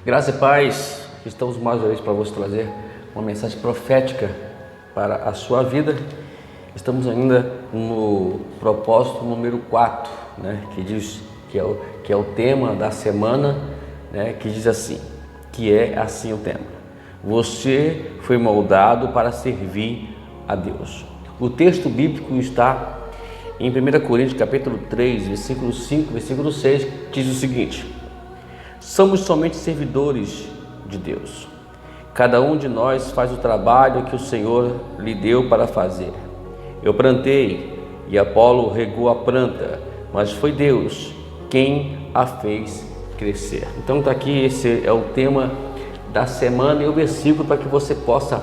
Graça e paz, estamos mais uma vez para você trazer uma mensagem profética para a sua vida. Estamos ainda no propósito número 4, que diz que é o tema da semana, que diz assim, que é assim o tema: você foi moldado para servir a Deus. O texto bíblico está em 1 Coríntios capítulo 3, versículo 5, versículo 6, que diz o seguinte: somos somente servidores de Deus. Cada um de nós faz o trabalho que o Senhor lhe deu para fazer. Eu plantei e Apolo regou a planta, mas foi Deus quem a fez crescer. Então está aqui, esse é o tema da semana e o versículo para que você possa,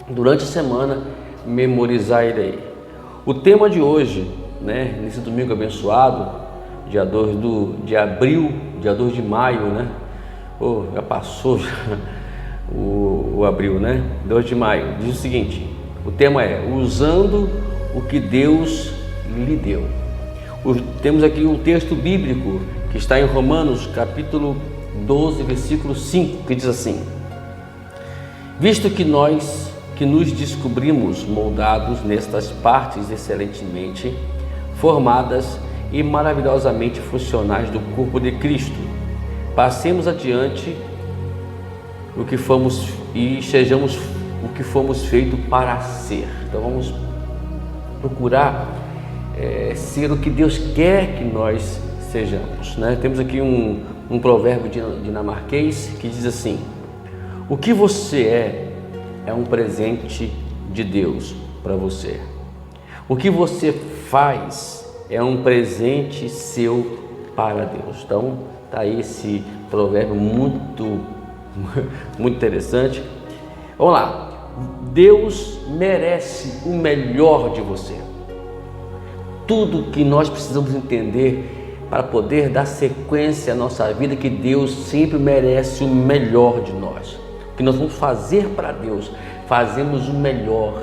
durante a semana, memorizar ele aí. O tema de hoje, nesse domingo abençoado, dia 2 de abril, dia 2 de maio, já passou o abril, 2 de maio, diz o seguinte, o tema é usando o que Deus lhe deu. Temos aqui um texto bíblico que está em Romanos capítulo 12, versículo 5, que diz assim: visto que nós que nos descobrimos moldados nestas partes excelentemente formadas e maravilhosamente funcionais do corpo de Cristo, passemos adiante o que fomos e sejamos o que fomos feitos para ser. Então vamos procurar ser o que Deus quer que nós sejamos, Temos aqui um provérbio dinamarquês que diz assim: o que você é um presente de Deus para você. O que você faz é um presente seu para Deus. Então, está aí esse provérbio muito interessante. Vamos lá. Deus merece o melhor de você. Tudo que nós precisamos entender para poder dar sequência à nossa vida é que Deus sempre merece o melhor de nós. O que nós vamos fazer para Deus, fazemos o melhor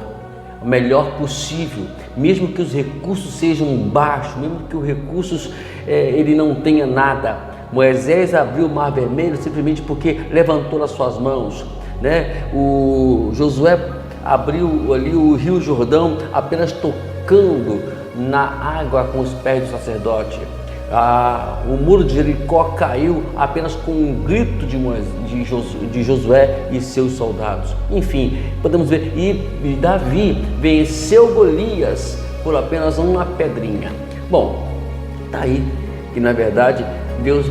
possível, mesmo que os recursos sejam baixos, mesmo que os recursos ele não tenha nada. Moisés abriu o Mar Vermelho simplesmente porque levantou as suas mãos, O Josué abriu ali o Rio Jordão apenas tocando na água com os pés do sacerdote. O muro de Jericó caiu apenas com um grito de Josué e seus soldados. Enfim, podemos ver, e Davi venceu Golias por apenas uma pedrinha. Bom, está aí que na verdade Deus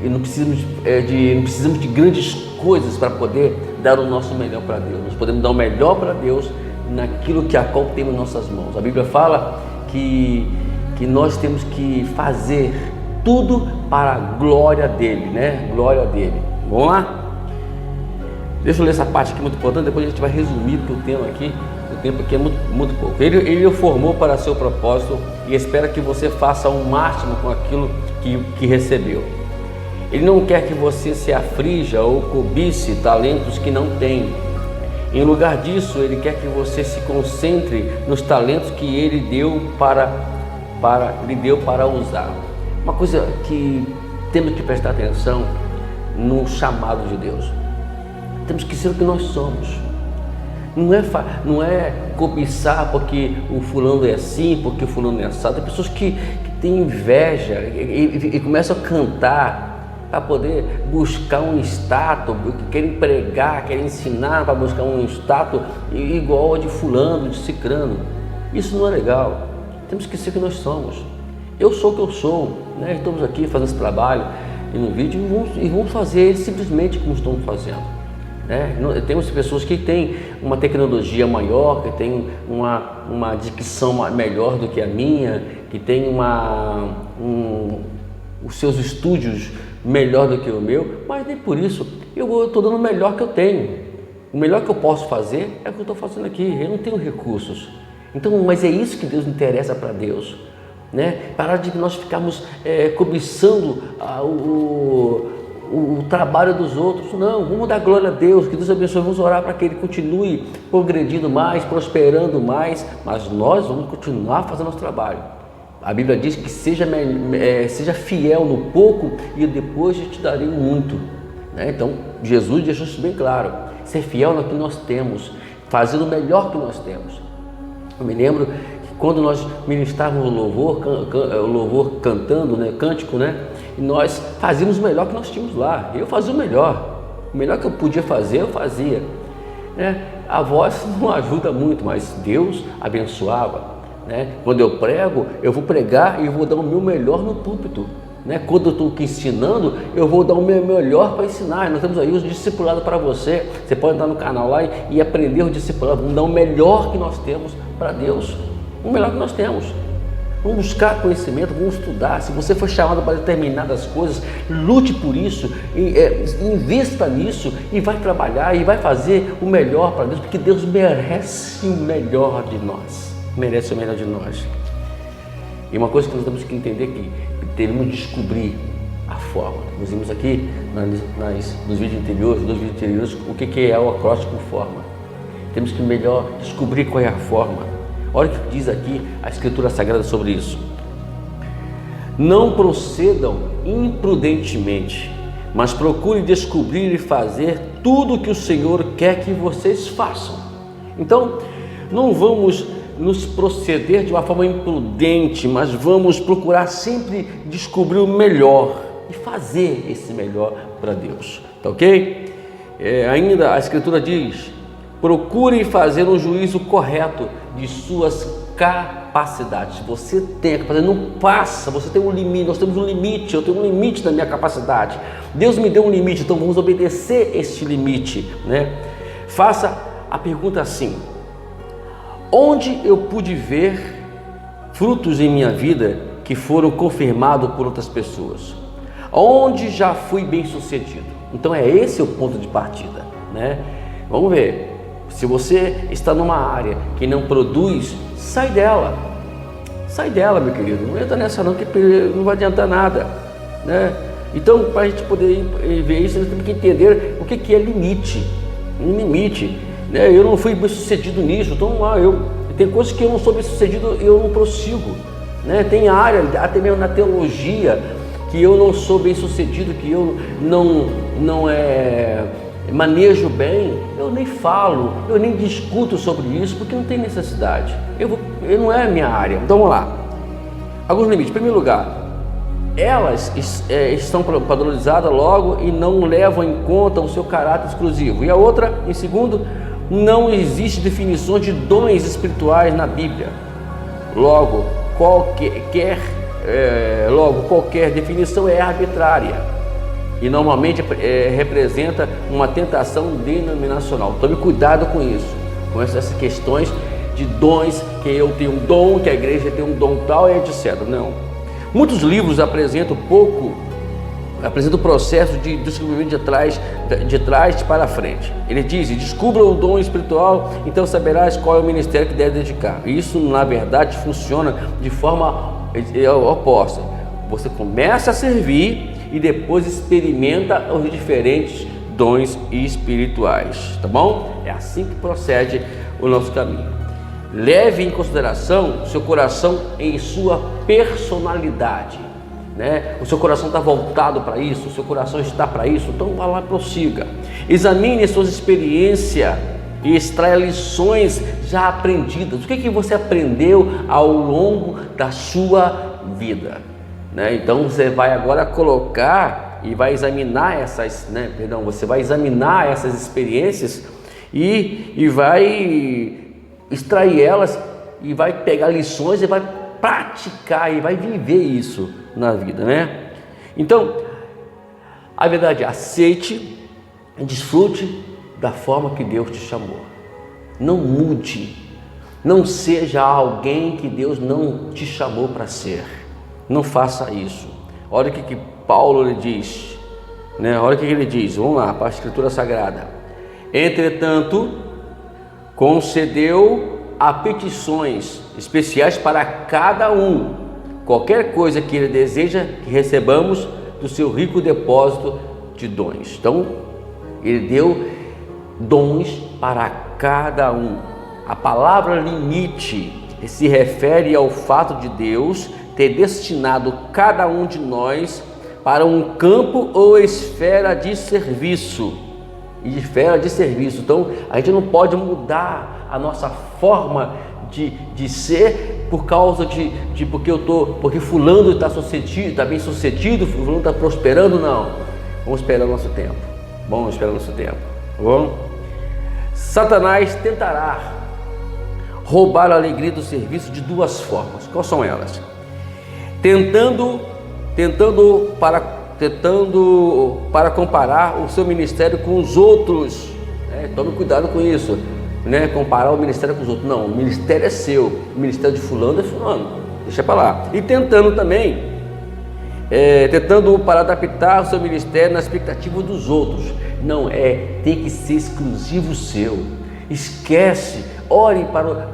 não precisamos de grandes coisas para poder dar o nosso melhor para Deus. Nós podemos dar o melhor para Deus naquilo a qual temos em nossas mãos. A Bíblia fala que nós temos que fazer tudo para a glória dele, Glória dele. Vamos lá? Deixa eu ler essa parte aqui muito importante, depois a gente vai resumir, porque o tempo aqui é muito pouco. Ele o formou para seu propósito e espera que você faça o máximo com aquilo que recebeu. Ele não quer que você se aflija ou cobice talentos que não tem. Em lugar disso, ele quer que você se concentre nos talentos que ele lhe deu para usar. Uma coisa que temos que prestar atenção no chamado de Deus. Temos que ser o que nós somos. Não é cobiçar porque o fulano é assim, porque o fulano é assado. Tem pessoas que têm inveja e começam a cantar para poder buscar um status, querem pregar, querem ensinar para buscar um status igual a de fulano, de cicrano. Isso não é legal. Temos que ser o que nós somos. Eu sou o que eu sou, Estamos aqui fazendo esse trabalho e no vídeo e vamos fazer simplesmente como estamos fazendo, Temos pessoas que têm uma tecnologia maior, que têm uma dicção melhor do que a minha, que têm os seus estúdios melhor do que o meu, mas nem por isso eu estou dando o melhor que eu tenho. O melhor que eu posso fazer é o que eu estou fazendo aqui. Eu não tenho recursos. Então, mas é isso que Deus interessa para Deus, Parar de nós ficarmos cobiçando o trabalho dos outros. Não, vamos dar glória a Deus, que Deus abençoe, vamos orar para que Ele continue progredindo mais, prosperando mais, mas nós vamos continuar fazendo nosso trabalho. A Bíblia diz que seja fiel no pouco e depois eu te darei muito. né? Então, Jesus deixou isso bem claro. Ser fiel no que nós temos, fazer o melhor que nós temos. Eu me lembro que quando nós ministrávamos o louvor cantando, né, cântico, né, e nós fazíamos o melhor que nós tínhamos lá. Eu fazia o melhor que eu podia fazer, eu fazia, né? A voz não ajuda muito, mas Deus abençoava, né? Quando eu prego, eu vou pregar e eu vou dar o meu melhor no púlpito, né? Quando eu estou aqui ensinando, eu vou dar o meu melhor para ensinar. Nós temos aí os discipulados para você. Você pode entrar no canal lá e aprender os discipulados. Vamos dar o melhor que nós temos para Deus, o melhor que nós temos. Vamos buscar conhecimento, vamos estudar. Se você for chamado para determinadas coisas, lute por isso, investa nisso e vai trabalhar e vai fazer o melhor para Deus, porque Deus merece o melhor de nós. Merece o melhor de nós. E uma coisa que nós temos que entender aqui, devemos descobrir a forma. Nós vimos aqui nos vídeos anteriores, o que é o acróstico forma. Temos que melhor descobrir qual é a forma. Olha o que diz aqui a Escritura Sagrada sobre isso. Não procedam imprudentemente, mas procurem descobrir e fazer tudo o que o Senhor quer que vocês façam. Então, não vamos nos proceder de uma forma imprudente, mas vamos procurar sempre descobrir o melhor e fazer esse melhor para Deus, tá ok? Ainda a Escritura diz: procure fazer um juízo correto de suas capacidades. Você tem a capacidade, não passa, você tem um limite, nós temos um limite, eu tenho um limite na minha capacidade. Deus me deu um limite, então vamos obedecer este limite, né? Faça a pergunta assim: onde eu pude ver frutos em minha vida que foram confirmados por outras pessoas? Onde já fui bem sucedido? Então é esse o ponto de partida, né? Vamos ver. Se você está numa área que não produz, sai dela. Sai dela, meu querido. Não entra nessa não, que não vai adiantar nada, né? Então, para a gente poder ver isso, nós temos que entender o que é limite. Um limite, né? Eu não fui bem sucedido nisso, então tem coisas que eu não sou bem sucedido e eu não prossigo, né? Tem área, até mesmo na teologia, que eu não sou bem sucedido, que eu não manejo bem, eu nem falo, eu nem discuto sobre isso, porque não tem necessidade. Não é a minha área. Então vamos lá. Alguns limites. Em primeiro lugar, elas estão padronizadas logo e não levam em conta o seu caráter exclusivo. E a outra, em segundo, não existe definições de dons espirituais na Bíblia. Logo, qualquer definição é arbitrária e normalmente representa uma tentação denominacional. Tome cuidado com isso, com essas questões de dons, que eu tenho um dom, que a igreja tem um dom tal e etc. Não. Muitos livros apresentam o processo de descobrimento de trás para frente. Ele diz: descubra o dom espiritual, então saberás qual é o ministério que deve dedicar. Isso, na verdade, funciona de forma oposta. Você começa a servir e depois experimenta os diferentes dons espirituais, tá bom? É assim que procede o nosso caminho. Leve em consideração o seu coração em sua personalidade, né? O seu coração está voltado para isso, o seu coração está para isso, então vá lá e prossiga. Examine as suas experiências e extraia lições já aprendidas. O que você aprendeu ao longo da sua vida, né? Então você vai agora colocar e vai examinar você vai examinar essas experiências e vai extrair elas e vai pegar lições e vai praticar e vai viver isso na vida, né? Então, a verdade é: aceite e desfrute da forma que Deus te chamou. Não mude, não seja alguém que Deus não te chamou para ser. Não faça isso. Olha o que Paulo lhe diz, né? Olha o que ele diz. Vamos lá para a Escritura Sagrada. Entretanto, concedeu a petições especiais para cada um, qualquer coisa que ele deseja que recebamos do seu rico depósito de dons. Então, ele deu dons para cada um. A palavra limite se refere ao fato de Deus ter destinado cada um de nós para um campo ou esfera de serviço. Então, a gente não pode mudar a nossa forma de ser por causa porque fulano está bem sucedido, fulano está prosperando. Não, vamos esperar o nosso tempo. Tá bom? Satanás tentará roubar a alegria do serviço de duas formas. Quais são elas? Tentando para comparar o seu ministério com os outros. Tome cuidado com isso, comparar o ministério com os outros. Não, o ministério é seu, o ministério de fulano é fulano, deixa para lá. E tentando para adaptar o seu ministério na expectativa dos outros. Não, tem que ser exclusivo seu. Esquece, ore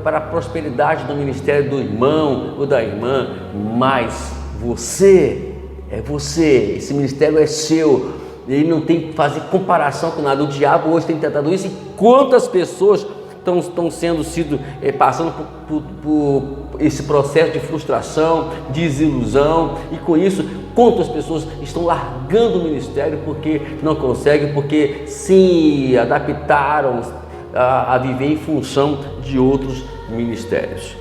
para a prosperidade do ministério do irmão ou da irmã, mas você, esse ministério é seu. Ele não tem que fazer comparação com nada. O diabo hoje tem tentado isso. E quantas pessoas estão passando por esse processo de frustração, desilusão, e com isso, quantas pessoas estão largando o ministério porque não conseguem, porque se adaptaram a viver em função de outros ministérios.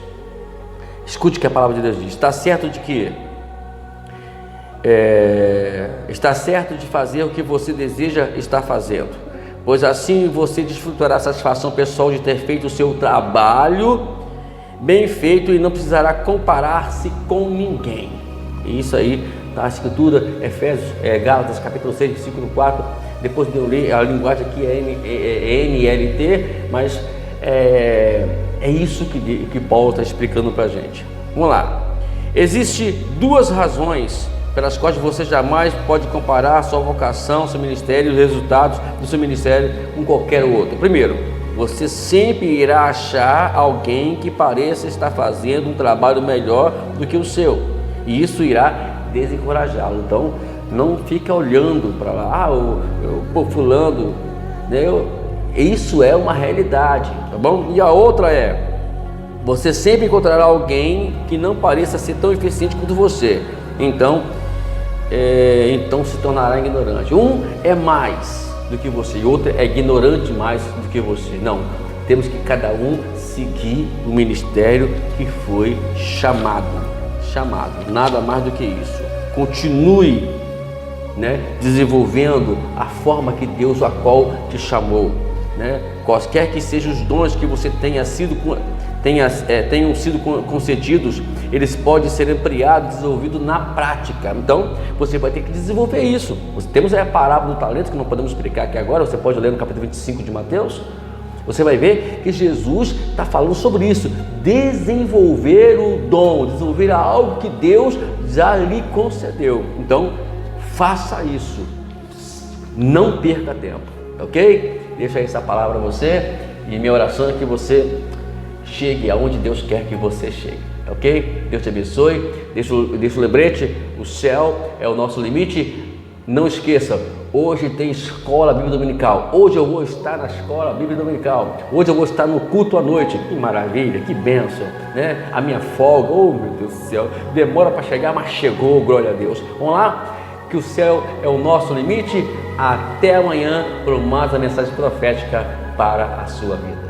Escute o que a palavra de Deus diz. Está certo de fazer o que você deseja estar fazendo, pois assim você desfrutará a satisfação pessoal de ter feito o seu trabalho bem feito e não precisará comparar-se com ninguém. E isso aí está na escritura, Efésios, Gálatas capítulo 6, versículo 4. Depois de eu ler, a linguagem aqui é NLT, mas é isso que Paulo está explicando para a gente. Vamos lá. Existem duas razões pelas quais você jamais pode comparar sua vocação, seu ministério, os resultados do seu ministério com qualquer outro. Primeiro, você sempre irá achar alguém que pareça estar fazendo um trabalho melhor do que o seu, e isso irá desencorajá-lo. Então, não fica olhando para lá, fulano, isso é uma realidade, tá bom? E a outra você sempre encontrará alguém que não pareça ser tão eficiente quanto você, então se tornará ignorante. Um é mais do que você e outro é ignorante mais do que você. Não, temos que cada um seguir o ministério que foi chamado, nada mais do que isso. Continue desenvolvendo a forma que Deus a qual te chamou, quaisquer que sejam os dons que você tenham sido concedidos, eles podem ser ampliados, desenvolvidos na prática. Então você vai ter que desenvolver isso. Temos a parábola do talento, que não podemos explicar aqui agora, você pode ler no capítulo 25 de Mateus. Você vai ver que Jesus está falando sobre isso, desenvolver o dom, desenvolver algo que Deus já lhe concedeu. Então faça isso, não perca tempo, ok? Deixa essa palavra a você, e minha oração é que você chegue aonde Deus quer que você chegue, ok? Deus te abençoe. Deixa o lembrete, o céu é o nosso limite. Não esqueça, hoje tem escola bíblica dominical. Hoje eu vou estar na escola bíblica dominical. Hoje eu vou estar no culto à noite. Que maravilha, que bênção, A minha folga, oh meu Deus do céu, demora para chegar, mas chegou, glória a Deus. Vamos lá? Que o céu é o nosso limite. Até amanhã para mais uma mensagem profética para a sua vida.